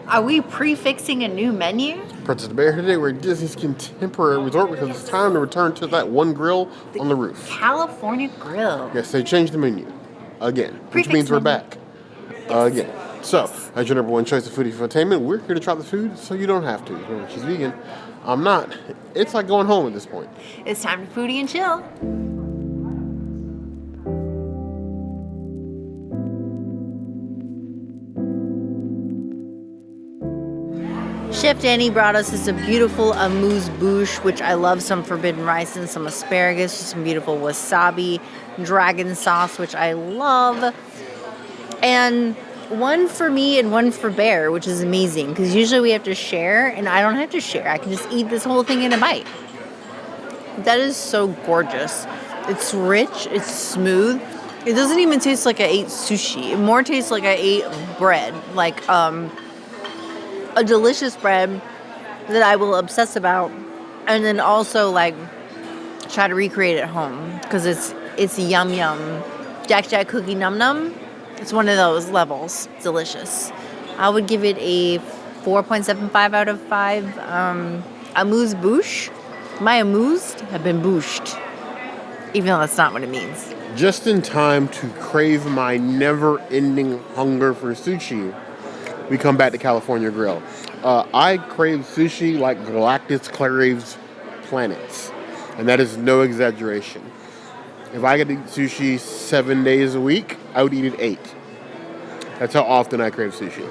Are we prefixing a new menu? Princess Bear, today we're at Disney's Contemporary Resort because it's time to return to that one grill on the roof. California Grill. Yes, they changed the menu again, which means we're back again. So, as your number one choice of foodie for entertainment, we're here to try the food so you don't have to. She's vegan. I'm not. It's like going home at this point. It's time to foodie and chill. Chef Danny brought us this beautiful Amuse Bouche, which I love, some forbidden rice and some asparagus, some beautiful wasabi, dragon sauce, which I love, and one for me and one for Bear, which is amazing because usually we have to share, and I don't have to share. I can just eat this whole thing in a bite. That is so gorgeous. It's rich, it's smooth. It doesn't even taste like I ate sushi. It more tastes like I ate bread, like a delicious bread that I will obsess about, and then also like try to recreate at home because it's yum yum. Jack Jack cookie num num. It's one of those levels. Delicious. I would give it a 4.75 out of 5. Amuse Bouche. My amused have been booshed, even though that's not what it means. Just in time to crave my never-ending hunger for sushi, we come back to California Grill. I crave sushi like Galactus craves planets. And that is no exaggeration. If I could eat sushi 7 days a week, I would eat it 8. That's how often I crave sushi.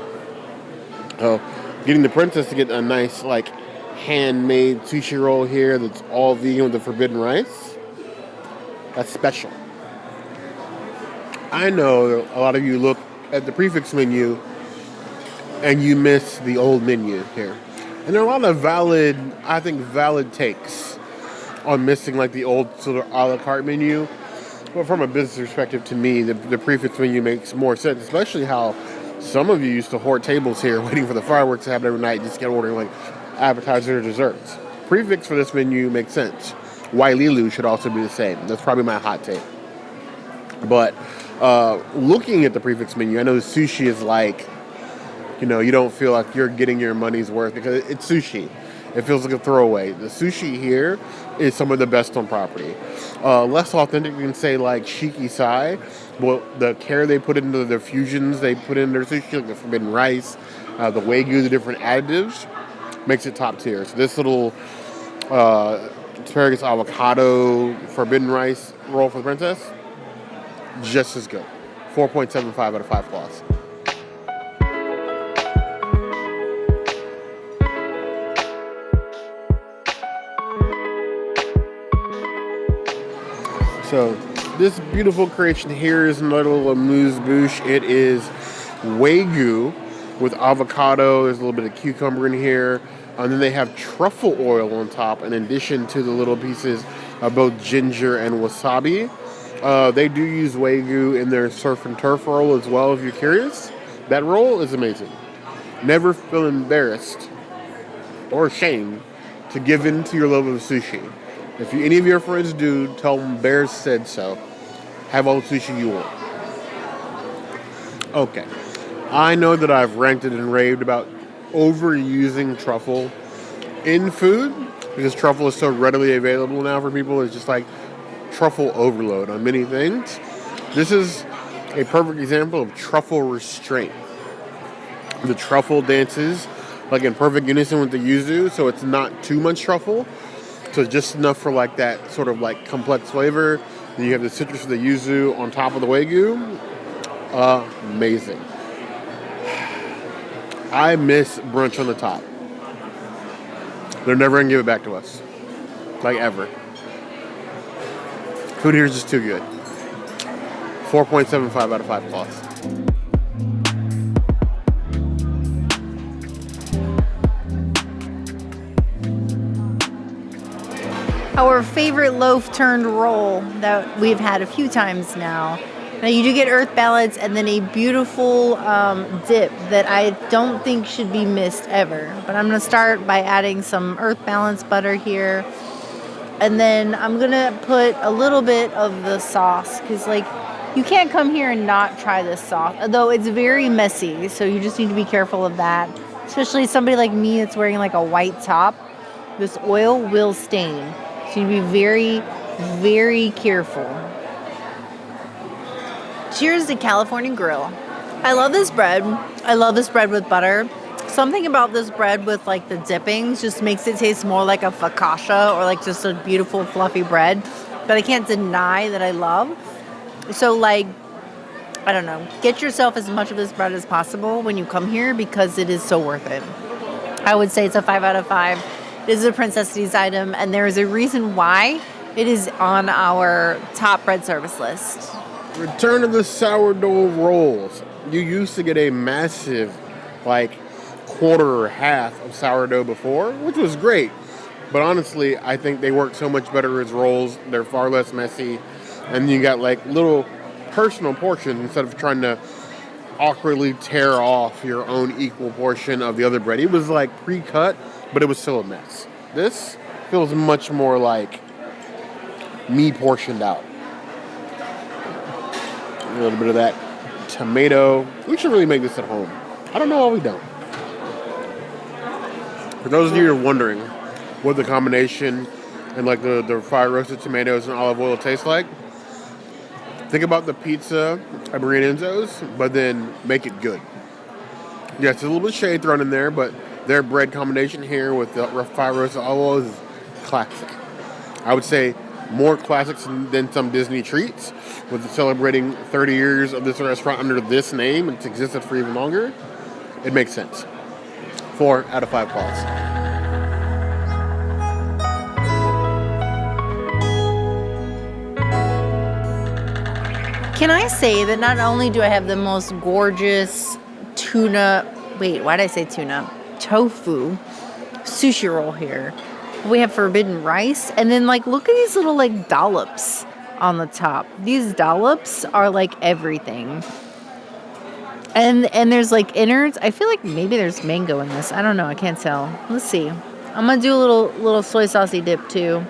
Getting the princess to get a nice, like, handmade sushi roll here that's all vegan with the forbidden rice, that's special. I know a lot of you look at the prefix menu and you miss the old menu here. And there are a lot of valid takes on missing like the old sort of a la carte menu. But from a business perspective, to me, the prefix menu makes more sense, especially how some of you used to hoard tables here waiting for the fireworks to happen every night, just get ordering like appetizers or desserts. Prefix for this menu makes sense. Waililu should also be the same. That's probably my hot take. But looking at the prefix menu, I know sushi is like, you don't feel like you're getting your money's worth because it's sushi. It feels like a throwaway. The sushi here is some of the best on property. Less authentic than, say, like Shiki Sai. But the care they put into the fusions they put in their sushi, like the forbidden rice, the Wagyu, the different additives, makes it top tier. So this little asparagus avocado forbidden rice roll for the princess, just as good. 4.75 out of 5 claws. So this beautiful creation here is another little Amuse Bouche. It is Wagyu with avocado. There's a little bit of cucumber in here. And then they have truffle oil on top in addition to the little pieces of both ginger and wasabi. They do use Wagyu in their surf and turf roll as well, if you're curious. That roll is amazing. Never feel embarrassed or ashamed to give in to your love of sushi. If any of your friends do, tell them Bears said so. Have all the sushi you want. Okay. I know that I've ranted and raved about overusing truffle in food because truffle is so readily available now for people. It's just like truffle overload on many things. This is a perfect example of truffle restraint. The truffle dances like in perfect unison with the yuzu, so it's not too much truffle. So just enough for like that sort of like complex flavor. Then you have the citrus of the yuzu on top of the Wagyu. Amazing. I miss brunch on the top. They're never going to give it back to us. Like ever. Food here is just too good. 4.75 out of 5 claws. Our favorite loaf turned roll that we've had a few times now. Now you do get earth balance and then a beautiful dip that I don't think should be missed ever. But I'm going to start by adding some earth balance butter here. And then I'm going to put a little bit of the sauce because like you can't come here and not try this sauce. Although it's very messy, so you just need to be careful of that. especially somebody like me that's wearing like a white top, this oil will stain. So you need to be very, very careful. Cheers to California Grill. I love this bread. I love this bread with butter. Something about this bread with like the dippings just makes it taste more like a focaccia or like just a beautiful fluffy bread that I can't deny that I love. So like, I don't know, get yourself as much of this bread as possible when you come here because it is so worth it. I would say it's a 5 out of 5. This is a Princess D's item and there is a reason why it is on our top bread service list. Return of the sourdough rolls. You used to get a massive, like, quarter or half of sourdough before, which was great. But honestly, I think they work so much better as rolls. They're far less messy. And you got, like, little personal portions instead of trying to awkwardly tear off your own equal portion of the other bread. It was, like, pre-cut, but it was still a mess. This feels much more like me portioned out. A little bit of that tomato. We should really make this at home. I don't know why we don't. For those of you who are wondering what the combination and like the fried roasted tomatoes and olive oil tastes like, think about the pizza at Marinated, but then make it good. Yes, a little bit of shade thrown in there, but their bread combination here with the fried roasted olive oil is classic. I would say more classics than some Disney treats. With celebrating 30 years of this restaurant under this name, and it's existed for even longer, it makes sense. 4 out of 5 claws. Can I say that not only do I have the most gorgeous tuna, wait, why did I say tuna? Tofu sushi roll here. We have forbidden rice, and then like look at these little like dollops on the top. These dollops are like everything. And there's like innards. I feel like maybe there's mango in this. I don't know. I can't tell. Let's see. I'm gonna do a little soy saucy dip too.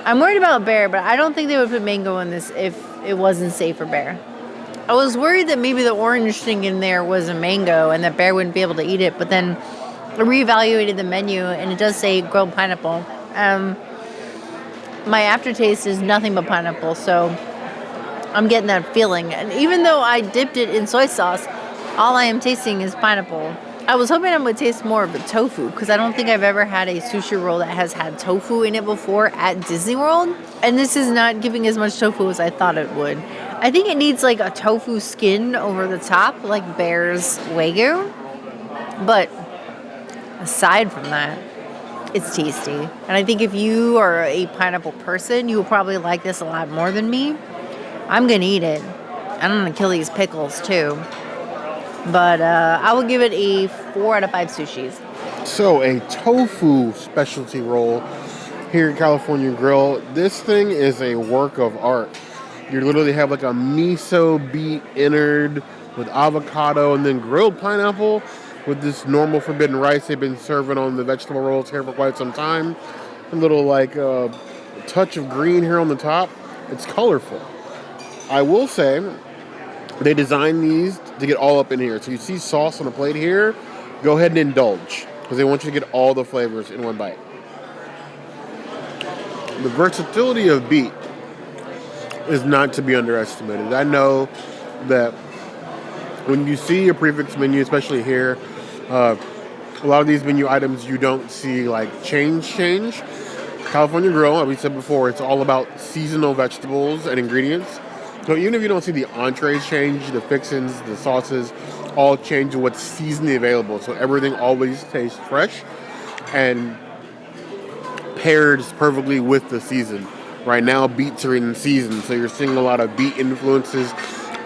I'm worried about Bear, but I don't think they would put mango in this if it wasn't safe for Bear. I was worried that maybe the orange thing in there was a mango and that Bear wouldn't be able to eat it, but then I reevaluated the menu and it does say grilled pineapple. My aftertaste is nothing but pineapple, so I'm getting that feeling. And even though I dipped it in soy sauce, all I am tasting is pineapple. I was hoping I would taste more of the tofu because I don't think I've ever had a sushi roll that has had tofu in it before at Disney World. And this is not giving as much tofu as I thought it would. I think it needs like a tofu skin over the top, like Bear's Wagyu. But aside from that, it's tasty. And I think if you are a pineapple person, you will probably like this a lot more than me. I'm going to eat it. And I'm going to kill these pickles too. But I will give it a 4 out of 5 sushis. So a tofu specialty roll here at California Grill. This thing is a work of art. You literally have like a Miso-Beet innard with avocado and then grilled pineapple with this normal forbidden rice they've been serving on the vegetable rolls here for quite some time. A little like touch of green here on the top. It's colorful. I will say they designed these to get all up in here. So you see sauce on the plate here, go ahead and indulge because they want you to get all the flavors in one bite. The versatility of beet is not to be underestimated. I know that when you see a prefix menu, especially here, a lot of these menu items you don't see like change. California Grill, as we said before, it's all about seasonal vegetables and ingredients. So even if you don't see the entrees change, the fixins, the sauces, all change to what's seasonally available. So everything always tastes fresh and pairs perfectly with the season. Right now, beets are in season, so you're seeing a lot of beet influences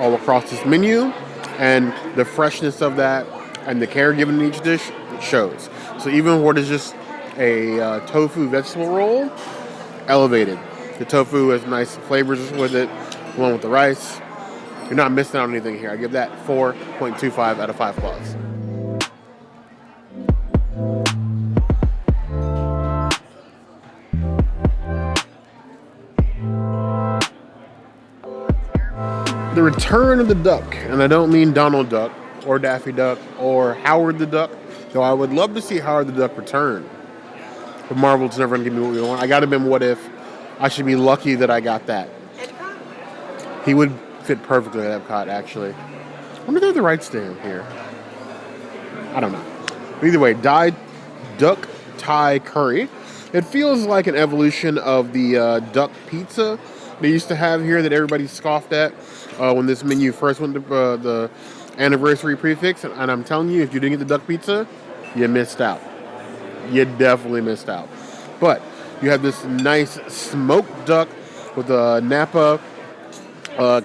all across this menu. And the freshness of that and the care given in each dish shows. So even what is just a tofu vegetable roll, elevated. The tofu has nice flavors with it, along with the rice. You're not missing out on anything here. I give that 4.25 out of 5 claws. The return of the duck, and I don't mean Donald Duck or Daffy Duck or Howard the Duck. So I would love to see Howard the Duck return. But Marvel's never going to give me what we want. I got him in What If. I should be lucky that I got that. He would fit perfectly at Epcot, actually. I wonder if they have the rights to him here. I don't know. But either way, duck Thai curry. It feels like an evolution of the duck pizza they used to have here that everybody scoffed at when this menu first went to the anniversary prefix. And I'm telling you, if you didn't get the duck pizza, you missed out. You definitely missed out. But you have this nice smoked duck with a Napa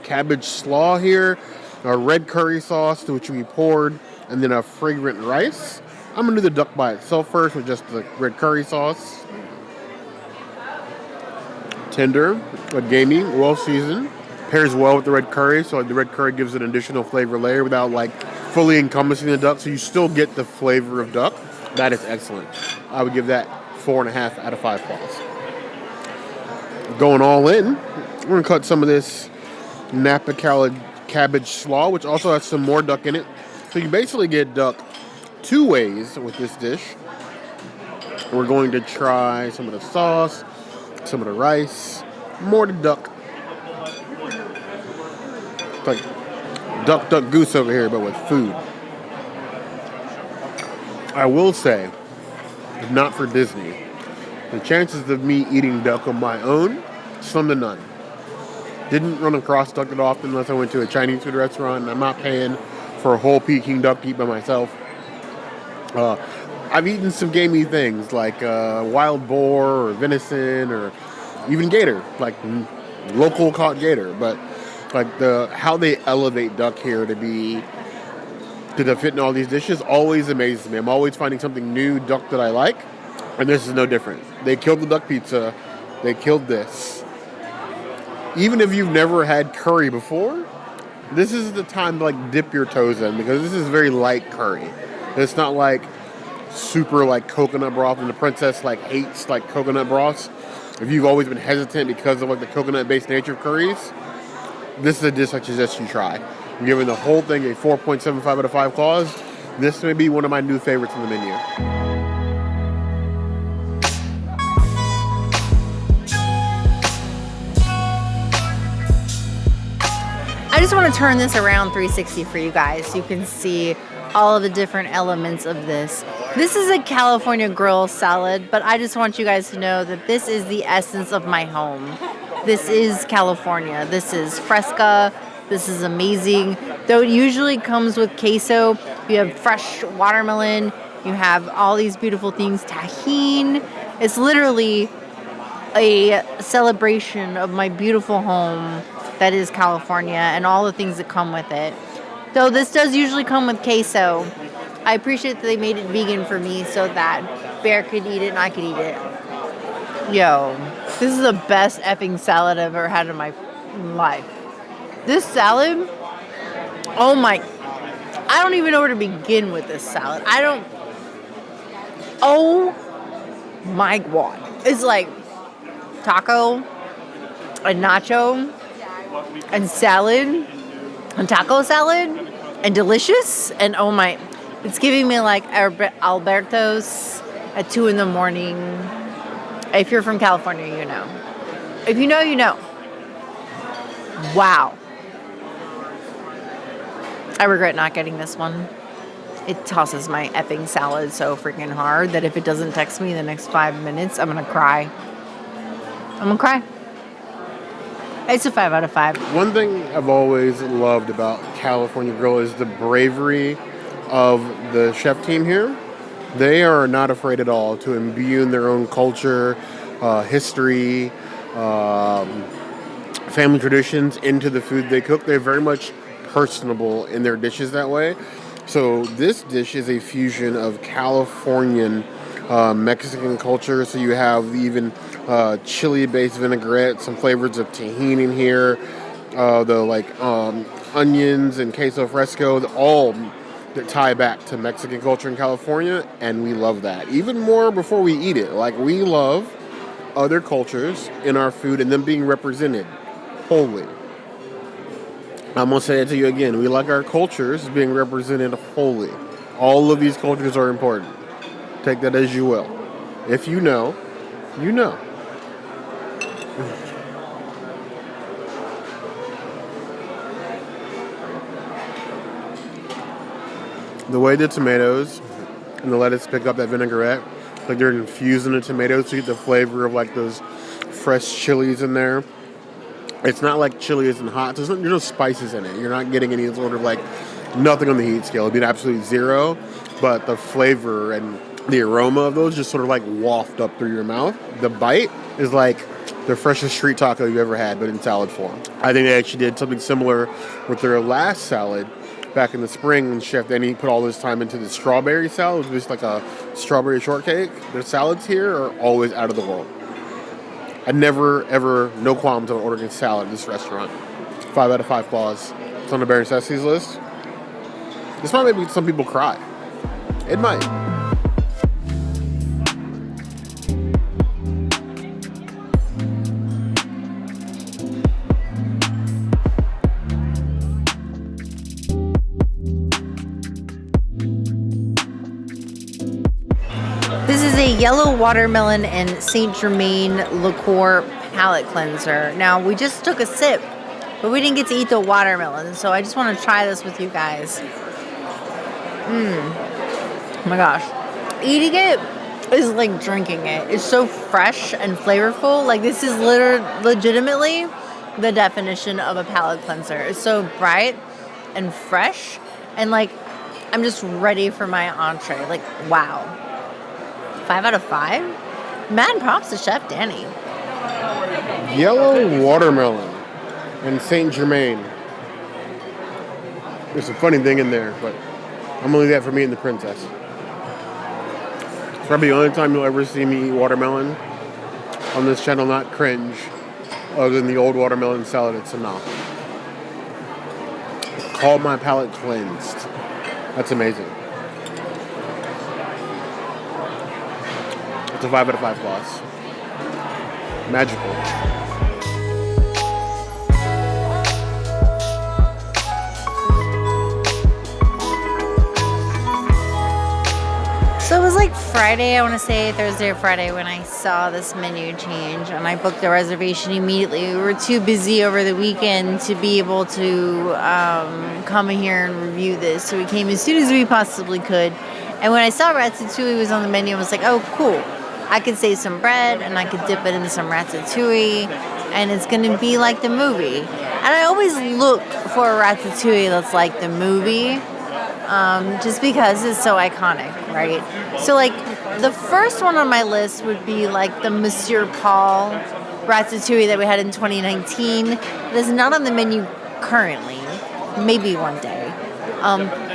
cabbage slaw here, a red curry sauce to which we poured, and then a fragrant rice. I'm going to do the duck by itself first with just the red curry sauce. Tender, but gamey, well seasoned. Pairs well with the red curry, so the red curry gives an additional flavor layer without like fully encompassing the duck, so you still get the flavor of duck. That is excellent. I would give that 4.5 out of 5 claws. Going all in, we're going to cut some of this Napa cabbage slaw, which also has some more duck in it. So you basically get duck 2 ways with this dish. We're going to try some of the sauce, some of the rice, more the duck. It's like duck goose over here, but with food. I will say, if not for Disney, the chances of me eating duck on my own, slim to none. Didn't run across duck that often unless I went to a Chinese food restaurant, and I'm not paying for a whole Peking duck to eat by myself. I've eaten some gamey things like wild boar or venison or even gator, like local caught gator. But like how they elevate duck here to fit in all these dishes always amazes me. I'm always finding something new duck that I like, and this is no different. They killed the duck pizza. They killed this. Even if you've never had curry before, this is the time to like dip your toes in, because this is very light curry. It's not like super like coconut broth, and the princess like hates like coconut broths. If you've always been hesitant because of like the coconut-based nature of curries, this is a dish I suggest you try. I'm giving the whole thing a 4.75 out of 5 claws. This may be one of my new favorites on the menu. I just want to turn this around 360 for you guys so you can see all of the different elements of this. This is a California grill salad, but I just want you guys to know that this is the essence of my home. This is California. This is Fresco. This is amazing. Though it usually comes with queso, you have fresh watermelon, you have all these beautiful things, tahine. It's literally a celebration of my beautiful home that is California and all the things that come with it. Though this does usually come with queso, I appreciate that they made it vegan for me so that Bear could eat it and I could eat it. Yo, this is the best effing salad I've ever had in my life. This salad, oh my, I don't even know where to begin with this salad. Oh my God. It's like taco and nacho and salad and taco salad and delicious, and oh my, it's giving me like Alberto's at 2 a.m. If you're from California, you know. If you know, you know. Wow. I regret not getting this one. It tosses my effing salad so freaking hard that if it doesn't text me in the next 5 minutes, I'm gonna cry. It's a 5 out of 5. One thing I've always loved about California Grill is the bravery of the chef team here. They are not afraid at all to imbue in their own culture, history, family traditions into the food they cook. They're very much personable in their dishes that way. So this dish is a fusion of Californian Mexican culture. So you have even chili-based vinaigrette, some flavors of tahini in here, onions and queso fresco, all that tie back to Mexican culture in California, and we love that. Even more before we eat it. Like, we love other cultures in our food and them being represented wholly. I'm going to say it to you again. We like our cultures being represented wholly. All of these cultures are important. Take that as you will. If you know, you know. The way the tomatoes and the lettuce pick up that vinaigrette, like they're infusing the tomatoes to get the flavor of like those fresh chilies in there. It's not like chili isn't hot. There's no spices in it. You're not getting any sort of like nothing on the heat scale. It'd be an absolute zero, but the flavor and the aroma of those just sort of like waft up through your mouth. The bite is like the freshest street taco you ever had, but in salad form. I think they actually did something similar with their last salad back in the spring when Chef Denny put all this time into the strawberry salad. It was just like a strawberry shortcake. Their salads here are always out of the world. I never, ever, no qualms on ordering a salad at this restaurant. 5 out of 5 claws. It's on the Bare Necessities list. This might make some people cry. It might. This is a yellow watermelon and Saint Germain liqueur palate cleanser. Now, we just took a sip, but we didn't get to eat the watermelon, so I just want to try this with you guys. Oh my gosh. Eating it is like drinking it. It's so fresh and flavorful. Like, this is legitimately the definition of a palate cleanser. It's so bright and fresh, and like, I'm just ready for my entree. Like, wow. 5 out of 5? Mad props to Chef Danny. Yellow watermelon and Saint Germain. There's a funny thing in there, but I'm gonna leave that for me and the princess. It's probably the only time you'll ever see me eat watermelon on this channel, not cringe, other than the old watermelon salad at Sanaa. Call my palate cleansed. That's amazing. It's a 5 out of 5 class. Magical. So it was like Friday, I want to say Thursday or Friday, when I saw this menu change, and I booked the reservation immediately. We were too busy over the weekend to be able to come here and review this, so we came as soon as we possibly could. And when I saw ratatouille was on the menu, I was like, oh, cool. I could save some bread, and I could dip it in some ratatouille, and it's going to be like the movie. And I always look for a ratatouille that's like the movie, just because it's so iconic, right? So, like, the first one on my list would be, like, the Monsieur Paul ratatouille that we had in 2019. It is not on the menu currently. Maybe one day.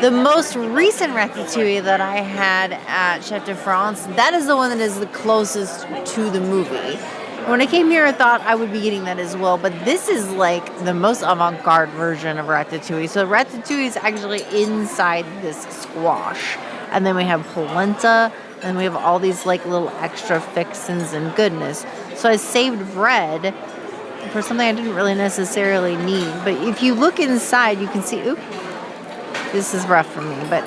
The most recent ratatouille that I had at Chef de France, that is the one that is the closest to the movie. When I came here, I thought I would be getting that as well, but this is like the most avant-garde version of ratatouille. So ratatouille is actually inside this squash. And then we have polenta, and we have all these like little extra fixins and goodness. So I saved bread for something I didn't really necessarily need. But if you look inside, you can see, this is rough for me, but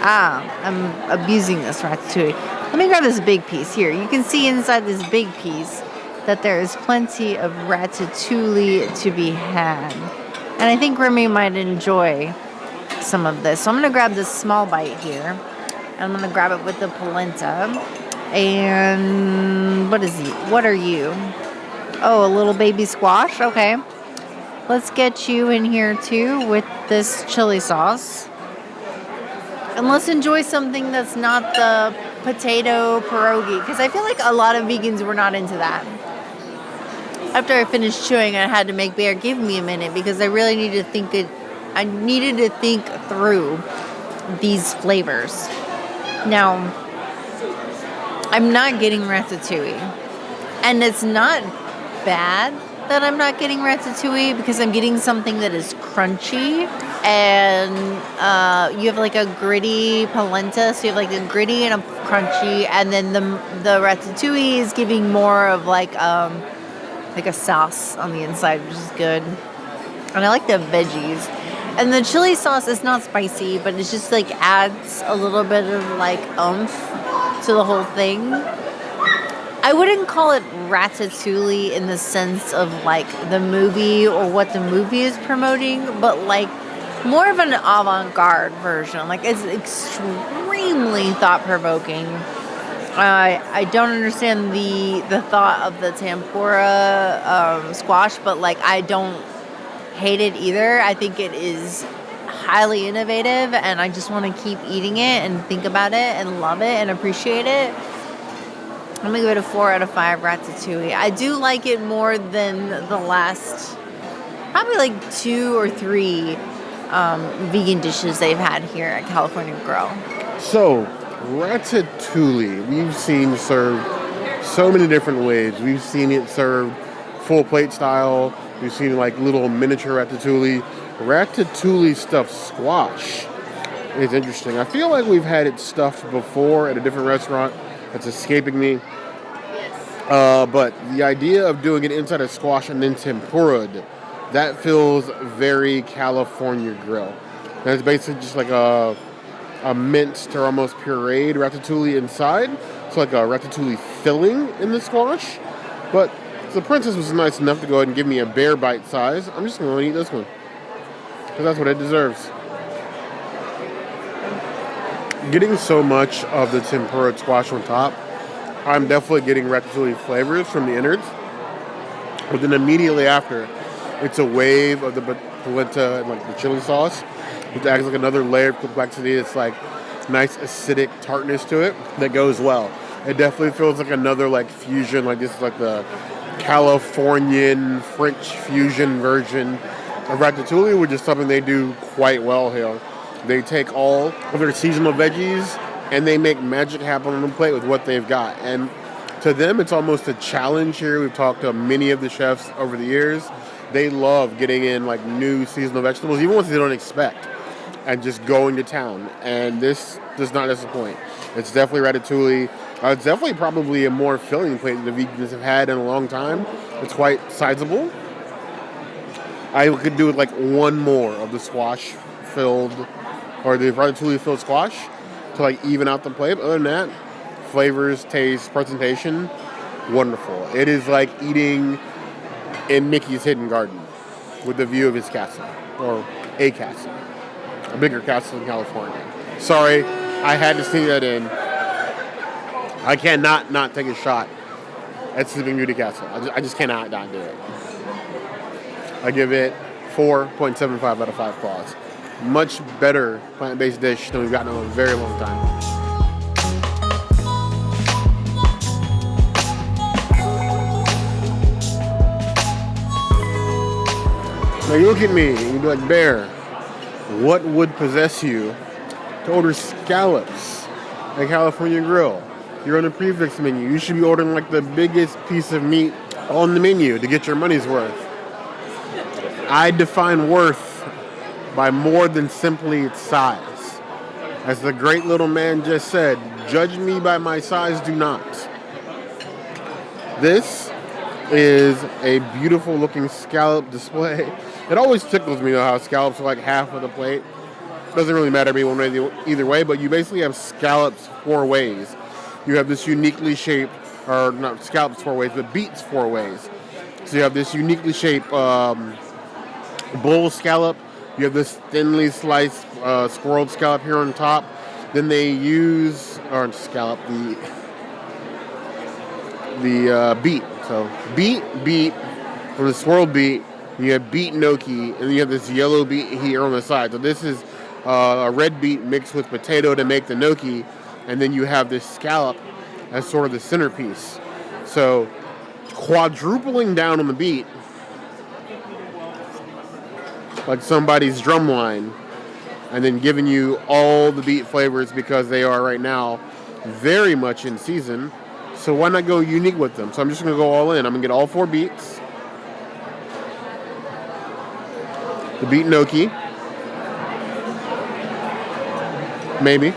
I'm abusing this ratatouille. Let me grab this big piece here. You can see inside this big piece that there is plenty of ratatouille to be had. And I think Remy might enjoy some of this. So I'm going to grab this small bite here. And I'm going to grab it with the polenta. And what are you? Oh, a little baby squash? Okay. Let's get you in here too with this chili sauce. And let's enjoy something that's not the potato pierogi, because I feel like a lot of vegans were not into that. After I finished chewing, I had to make Bear give me a minute because I really needed to think through these flavors. Now, I'm not getting ratatouille, and it's not bad that I'm not getting ratatouille because I'm getting something that is crunchy, and you have like a gritty polenta, so you have like a gritty and a crunchy, and then the ratatouille is giving more of like a sauce on the inside, which is good. And I like the veggies. And the chili sauce is not spicy, but it just like adds a little bit of like oomph to the whole thing. I wouldn't call it ratatouille in the sense of like the movie or what the movie is promoting, but like more of an avant-garde version. Like it's extremely thought-provoking. I don't understand the thought of the tempura squash, but like I don't hate it either. I think it is highly innovative, and I just want to keep eating it and think about it and love it and appreciate it. I'm gonna give it a 4 out of 5 ratatouille. I do like it more than the last, probably like 2 or 3 vegan dishes they've had here at California Grill. So, ratatouille, we've seen served so many different ways. We've seen it served full plate style. We've seen like little miniature ratatouille. Ratatouille stuffed squash is interesting. I feel like we've had it stuffed before at a different restaurant. It's escaping me. But the idea of doing it inside a squash and then tempura'd, that feels very California Grill. And it's basically just like a minced or almost pureed ratatouille inside. It's like a ratatouille filling in the squash. But the princess was nice enough to go ahead and give me a bare bite size. I'm just going to eat this one, because that's what it deserves. Getting so much of the tempura squash on top, I'm definitely getting ratatouille flavors from the innards. But then immediately after, it's a wave of the polenta and like the chili sauce, which adds like another layer of complexity. It's like nice acidic tartness to it that goes well. It definitely feels like another like fusion. Like this is like the Californian French fusion version of ratatouille, which is something they do quite well here. They take all of their seasonal veggies and they make magic happen on the plate with what they've got. And to them, it's almost a challenge here. We've talked to many of the chefs over the years. They love getting in like new seasonal vegetables, even ones they don't expect, and just going to town. And this does not disappoint. It's definitely ratatouille. It's definitely probably a more filling plate than the vegans have had in a long time. It's quite sizable. I could do it like one more of the squash filled, or the ratatouille filled squash to like even out the plate. But other than that, flavors, taste, presentation, wonderful. It is like eating in Mickey's Hidden Garden with the view of his castle, or a castle, a bigger castle in California. Sorry, I had to sneak that in. I cannot not take a shot at Sleeping Beauty Castle. I just cannot not do it. I give it 4.75 out of 5 claws. Much better plant-based dish than we've gotten in a very long time. Now you look at me and you'd be like, Bear, what would possess you to order scallops at California Grill? You're on a prefix menu. You should be ordering like the biggest piece of meat on the menu to get your money's worth. I define worth by more than simply its size. As the great little man just said, judge me by my size, do not. This is a beautiful looking scallop display. It always tickles me though how scallops are like half of the plate. Doesn't really matter to me one way either way, but you basically have scallops 4 ways. You have this uniquely shaped, or not scallops 4 ways, but beets 4 ways. So you have this uniquely shaped bull scallop. You have this thinly sliced swirled scallop here on top. Then they use, or scallop, the beet. So beet, from the swirled beet. You have beet gnocchi, and then you have this yellow beet here on the side. So this is a red beet mixed with potato to make the gnocchi. And then you have this scallop as sort of the centerpiece. So quadrupling down on the beet, like somebody's drumline, and then giving you all the beet flavors because they are right now very much in season. So why not go unique with them? So I'm just going to go all in. I'm going to get all 4 beets. The beet gnocchi. Maybe.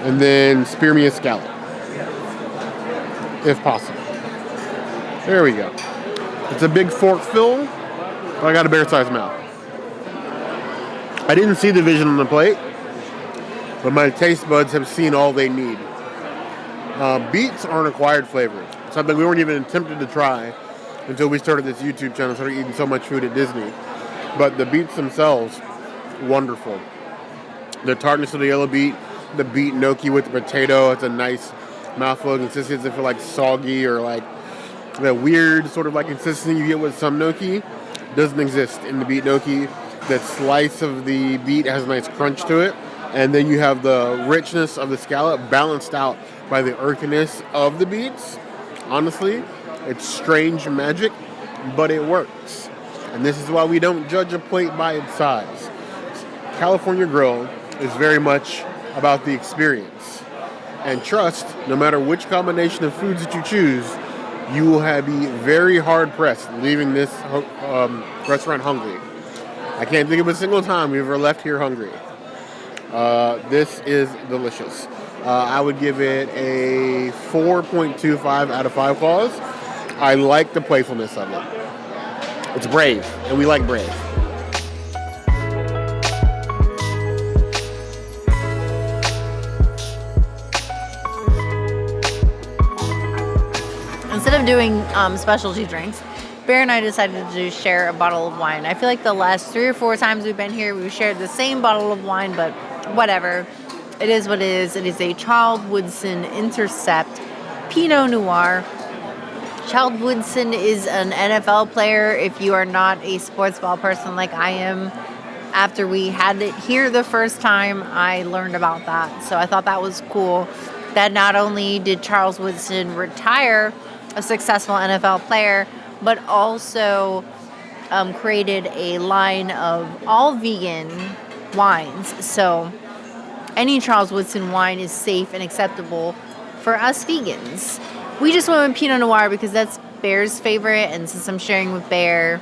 And then spear me a scallop, if possible. There we go. It's a big fork fill, but I got a bear-sized mouth. I didn't see the vision on the plate, but my taste buds have seen all they need. Beets are an acquired flavor. Something we weren't even tempted to try until we started this YouTube channel, started eating so much food at Disney. But the beets themselves, wonderful. The tartness of the yellow beet, the beet gnocchi with the potato, it's a nice mouthful consistency. If it's like soggy or like the weird sort of like consistency you get with some gnocchi, doesn't exist in the beet gnocchi. That slice of the beet has a nice crunch to it. And then you have the richness of the scallop balanced out by the earthiness of the beets. Honestly, it's strange magic, but it works. And this is why we don't judge a plate by its size. California Grill is very much about the experience. And trust, no matter which combination of foods that you choose, you will be very hard-pressed leaving this restaurant hungry. I can't think of a single time we've ever left here hungry. This is delicious. I would give it a 4.25 out of 5 claws. I like the playfulness of it. It's brave, and we like brave. Instead of doing specialty drinks, Bear and I decided to share a bottle of wine. I feel like the last 3 or 4 times we've been here, we've shared the same bottle of wine, but whatever. It is what it is. It is a Child Woodson Intercept Pinot Noir. Child Woodson is an NFL player. If you are not a sports ball person like I am, after we had it here the first time, I learned about that. So I thought that was cool. That not only did Charles Woodson retire a successful NFL player, but also created a line of all vegan wines. So any Charles Woodson wine is safe and acceptable for us vegans. We just went with Pinot Noir because that's Bear's favorite, and since I'm sharing with Bear,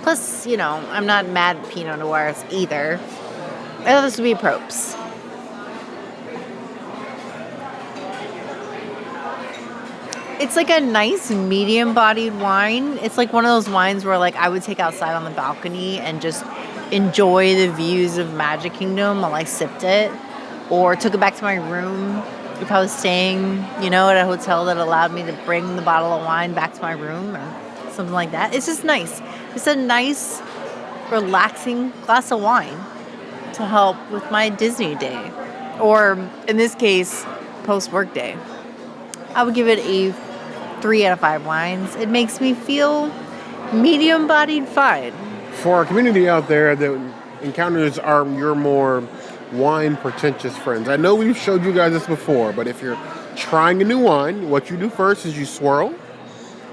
plus, I'm not mad at Pinot Noirs either. I thought this would be Props. It's like a nice medium-bodied wine. It's like one of those wines where I would take outside on the balcony and just enjoy the views of Magic Kingdom while I sipped it, or took it back to my room if I was staying, at a hotel that allowed me to bring the bottle of wine back to my room or something like that. It's just nice. It's a nice, relaxing glass of wine to help with my Disney day, or in this case, post-work day. I would give it a 3 out of 5 wines. It makes me feel medium-bodied fine. For our community out there that encounters your more wine pretentious friends, I know we've showed you guys this before, but if you're trying a new wine, what you do first is you swirl.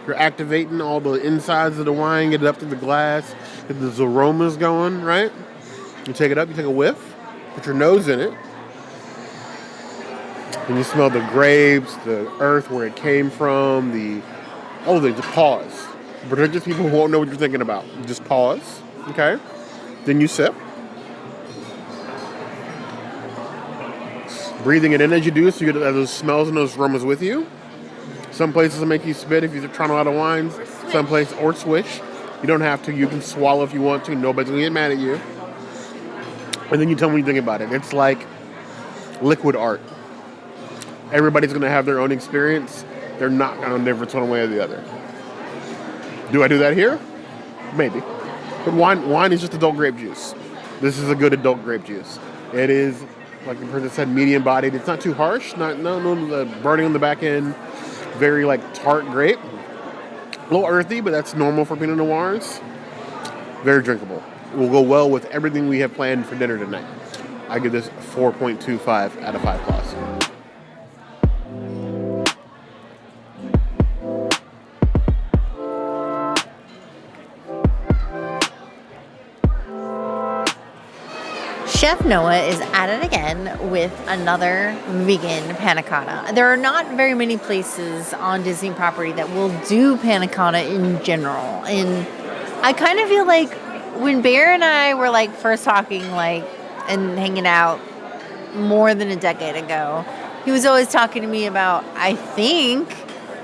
You're activating all the insides of the wine, get it up to the glass, get those aromas going, right? You take it up, you take a whiff, put your nose in it, and you smell the grapes, the earth where it came from, just pause. Pretentious people won't know what you're thinking about. You just pause, okay? Then you sip. Breathing it in as you do, so you get those smells and those aromas with you. Some places will make you spit if you're trying a lot of wines. Some places, or swish. You don't have to. You can swallow if you want to. Nobody's going to get mad at you. And then you tell me what you think about it. It's like liquid art. Everybody's going to have their own experience. They're not going to differ one way or the other. Do I do that here? Maybe. But wine is just adult grape juice. This is a good adult grape juice. It is, like the person said, medium-bodied. It's not too harsh. No burning on the back end. Very, tart grape. A little earthy, but that's normal for Pinot Noirs. Very drinkable. It will go well with everything we have planned for dinner tonight. I give this 4.25 out of 5 claws. Chef Noah is at it again with another vegan panna cotta. There are not very many places on Disney property that will do panna cotta in general. And I kind of feel like when Bear and I were first talking and hanging out more than a decade ago, he was always talking to me about, I think,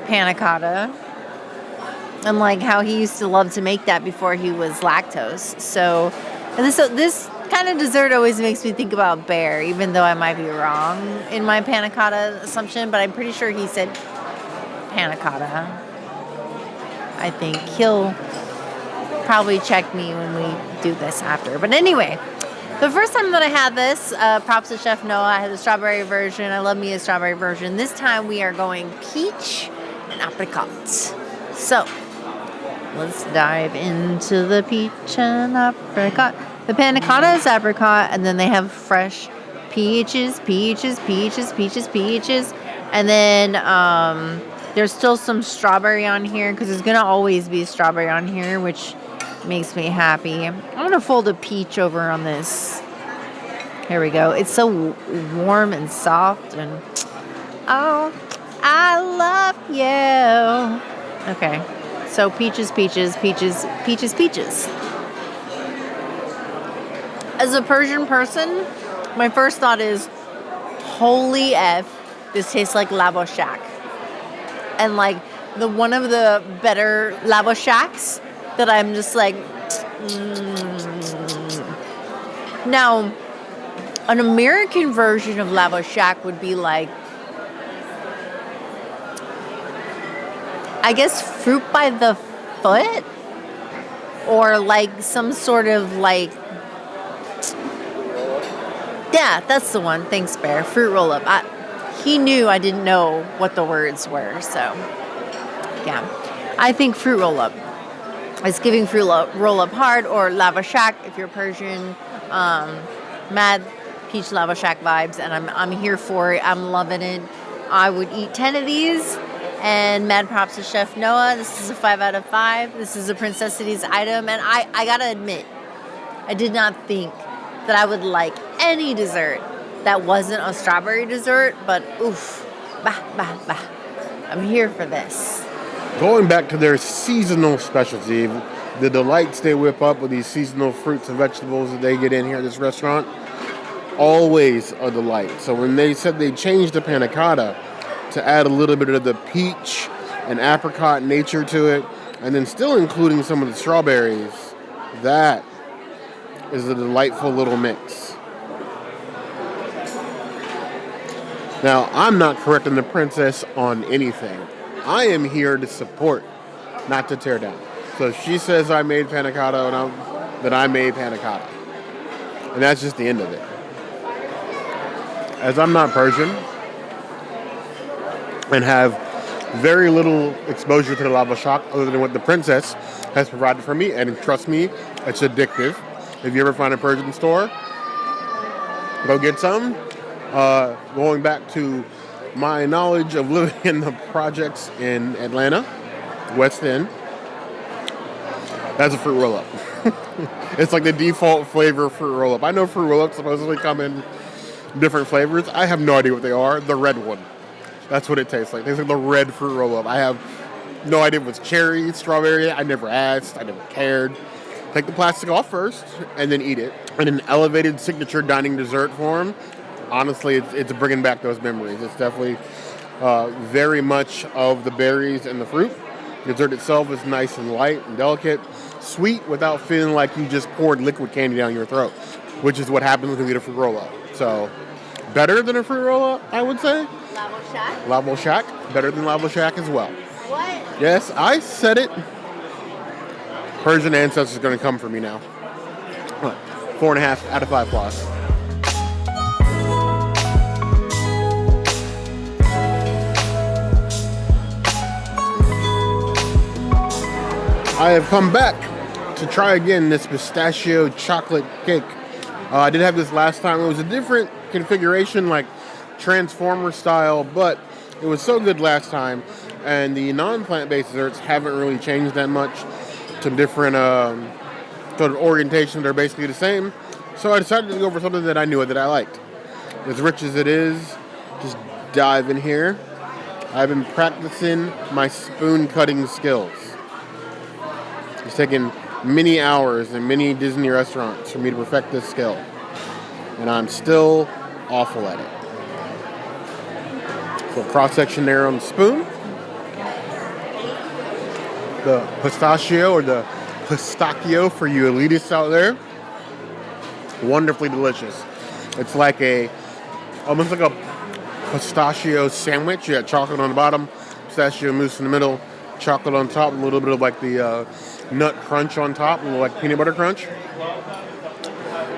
panna cotta. And how he used to love to make that before he was lactose. So this kind kind of dessert always makes me think about bear, even though I might be wrong in my panna cotta assumption, but I'm pretty sure he said panna cotta. I think he'll probably check me when we do this after. But anyway, the first time that I had this, props to Chef Noah, I had the strawberry version. I love me a strawberry version. This time we are going peach and apricot. So let's dive into the peach and apricot. The panna cotta is apricot, and then they have fresh peaches. And then there's still some strawberry on here because there's going to always be strawberry on here, which makes me happy. I'm going to fold a peach over on this. Here we go. It's so warm and soft, and oh, I love you. Okay, so peaches. As a Persian person, my first thought is, holy F, this tastes like Lavo Shack. And like one of the better Lavo Shacks that I'm just like, Now, an American version of Lavo Shack would be like, I guess fruit by the foot? Or like some sort of like, yeah, that's the one. Thanks, Bear. Fruit roll-up. He knew I didn't know what the words were, so yeah. I think fruit roll-up is giving fruit roll-up hard, or Lava Shack if you're Persian. Mad peach Lava Shack vibes, and I'm here for it. I'm loving it. I would eat 10 of these, and mad props to Chef Noah. This is a 5 out of 5. This is a Princess Cities item, and I gotta admit, I did not think that I would like any dessert that wasn't a strawberry dessert, but oof, I'm here for this. Going back to their seasonal specialty, the delights they whip up with these seasonal fruits and vegetables that they get in here at this restaurant, always a delight. So when they said they changed the panna cotta to add a little bit of the peach and apricot nature to it, and then still including some of the strawberries, that is a delightful little mix. Now, I'm not correcting the princess on anything. I am here to support, not to tear down. So if she says I made panna cotta, then I made panna cotta. And that's just the end of it. As I'm not Persian and have very little exposure to the lava shack other than what the princess has provided for me, and trust me, it's addictive. If you ever find a Persian store, go get some. Going back to my knowledge of living in the projects in Atlanta, West End, that's a fruit roll-up. It's like the default flavor fruit roll-up. I know fruit roll-ups supposedly come in different flavors. I have no idea what they are. The red one. That's what it tastes like. It tastes like the red fruit roll-up. I have no idea if it's cherry, strawberry. I never asked. I never cared. Take the plastic off first and then eat it. In an elevated signature dining dessert form, honestly, it's bringing back those memories. It's definitely very much of the berries and the fruit. The dessert itself is nice and light and delicate, sweet without feeling like you just poured liquid candy down your throat, which is what happens when you eat a fruit roll-up. So, better than a fruit roll-up, I would say. Lavo Shack? Lavo Shack, better than Lavo Shack as well. What? Yes, I said it. Persian ancestors are going to come for me now. 4.5 out of 5 plus. I have come back to try again this pistachio chocolate cake. I did have this last time. It was a different configuration, like Transformer style, but it was so good last time. And the non-plant-based desserts haven't really changed that much. Some different sort of orientations are basically the same. So I decided to go for something that I knew that I liked. As rich as it is, just dive in here. I've been practicing my spoon cutting skills. It's taken many hours in many Disney restaurants for me to perfect this skill. And I'm still awful at it. So cross-section there on the spoon. The pistachio, or the pistachio for you elitists out there. wonderfully delicious. It's like almost like a pistachio sandwich. You got chocolate on the bottom, pistachio mousse in the middle, chocolate on top, and a little bit of like the nut crunch on top, a little like peanut butter crunch.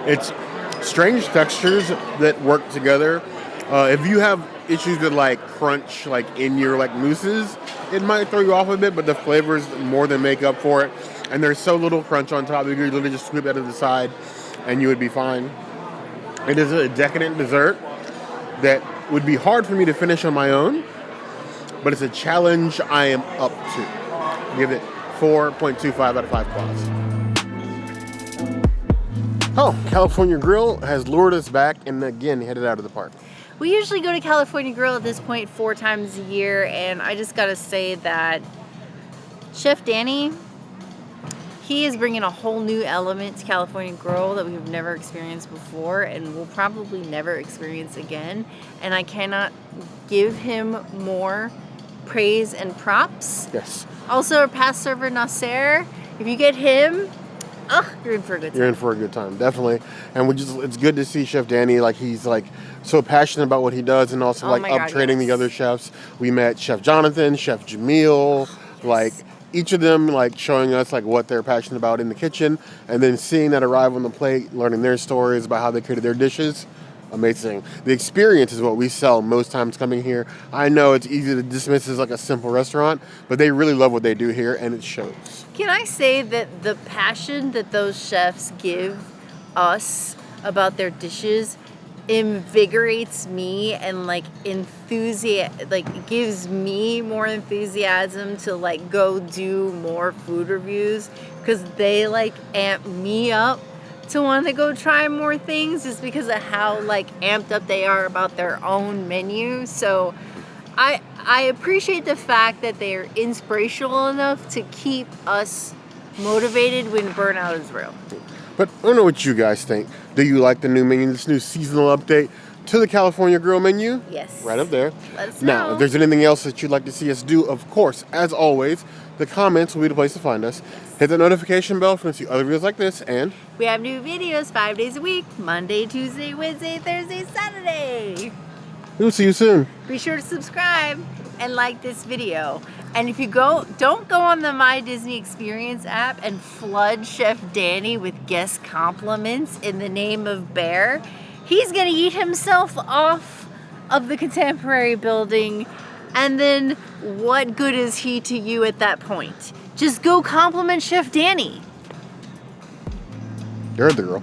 It's strange textures that work together. If you have issues with like crunch, like in your like mousses, it might throw you off a bit, but the flavors more than make up for it. And there's so little crunch on top, you could literally just scoop it to the side, and you would be fine. It is a decadent dessert that would be hard for me to finish on my own, but it's a challenge I am up to. Give it 4.25 out of 5 claws. Oh, California Grill has lured us back and again headed out of the park. We usually go to California Grill at this point 4 times a year, and I just gotta say that Chef Danny, he is bringing a whole new element to California Grill that we've never experienced before and will probably never experience again. And I cannot give him more praise and props. Yes. Also, our past server Nasser, if you get him, you're in for a good time. You're in for a good time, definitely. And it's good to see Chef Danny, like he's like so passionate about what he does, and also training the other chefs. We met Chef Jonathan, Chef Jamil, like each of them like showing us like what they're passionate about in the kitchen, and then seeing that arrive on the plate, learning their stories about how they created their dishes. Amazing. The experience is what we sell most times coming here. I know it's easy to dismiss as like a simple restaurant, but they really love what they do here, and it shows. Can I say that the passion that those chefs give us about their dishes invigorates me and gives me more enthusiasm to like go do more food reviews, because they like amp me up to want to go try more things just because of how like amped up they are about their own menu. So I appreciate the fact that they're inspirational enough to keep us motivated when burnout is real. But I don't know what you guys think. Do you like the new menu, this new seasonal update to the California Grill menu? Yes. Right up there. Let us know. Now, if there's anything else that you'd like to see us do, of course, as always, the comments will be the place to find us. Hit the notification bell for see other videos like this, and we have new videos 5 days a week, Monday, Tuesday, Wednesday, Thursday, Saturday. We'll see you soon. Be sure to subscribe and like this video. And if you don't go on the My Disney Experience app and flood Chef Danny with guest compliments in the name of Bear. He's gonna eat himself off of the Contemporary building, and then what good is he to you at that point? Just go compliment Chef Danny. You heard the girl.